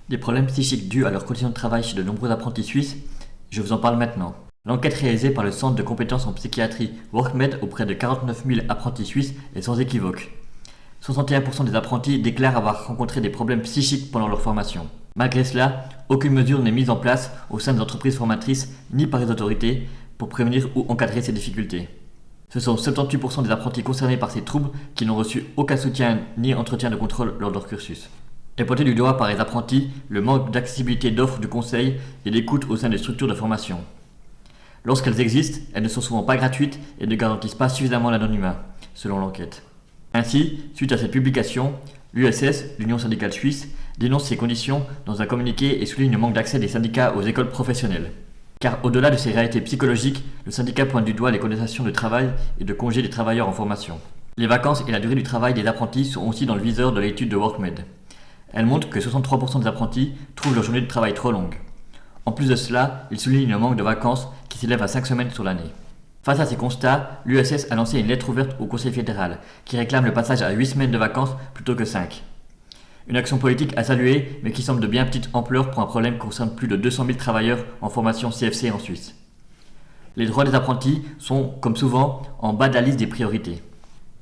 Des problèmes psychiques dus à leurs conditions de travail chez de nombreux apprentis suisses, je vous en parle maintenant. L'enquête réalisée par le Centre de compétences en psychiatrie WorkMed auprès de 49 000 apprentis suisses est sans équivoque. 61% des apprentis déclarent avoir rencontré des problèmes psychiques pendant leur formation. Malgré cela, aucune mesure n'est mise en place au sein des entreprises formatrices ni par les autorités pour prévenir ou encadrer ces difficultés. Ce sont 78% des apprentis concernés par ces troubles qui n'ont reçu aucun soutien ni entretien de contrôle lors de leur cursus. Est pointé du doigt par les apprentis le manque d'accessibilité d'offres de conseils et d'écoute au sein des structures de formation. Lorsqu'elles existent, elles ne sont souvent pas gratuites et ne garantissent pas suffisamment l'anonymat, selon l'enquête. Ainsi, suite à cette publication, l'USS, l'Union syndicale suisse, dénonce ces conditions dans un communiqué et souligne le manque d'accès des syndicats aux écoles professionnelles. Car au-delà de ces réalités psychologiques, le syndicat pointe du doigt les connotations de travail et de congés des travailleurs en formation. Les vacances et la durée du travail des apprentis sont aussi dans le viseur de l'étude de WorkMed. Elle montre que 63% des apprentis trouvent leur journée de travail trop longue. En plus de cela, il souligne le manque de vacances qui s'élève à 5 semaines sur l'année. Face à ces constats, l'USS a lancé une lettre ouverte au Conseil fédéral qui réclame le passage à 8 semaines de vacances plutôt que 5. Une action politique à saluer, mais qui semble de bien petite ampleur pour un problème qui concerne plus de 200 000 travailleurs en formation CFC en Suisse. Les droits des apprentis sont, comme souvent, en bas de la liste des priorités.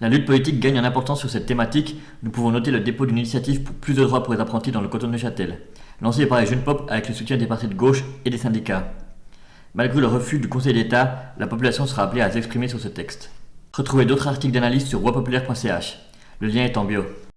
La lutte politique gagne en importance sur cette thématique. Nous pouvons noter le dépôt d'une initiative pour plus de droits pour les apprentis dans le canton de Neuchâtel, lancée par les Jeunes Pop avec le soutien des partis de gauche et des syndicats. Malgré le refus du Conseil d'État, la population sera appelée à s'exprimer sur ce texte. Retrouvez d'autres articles d'analyse sur voixpopulaire.ch. Le lien est en bio.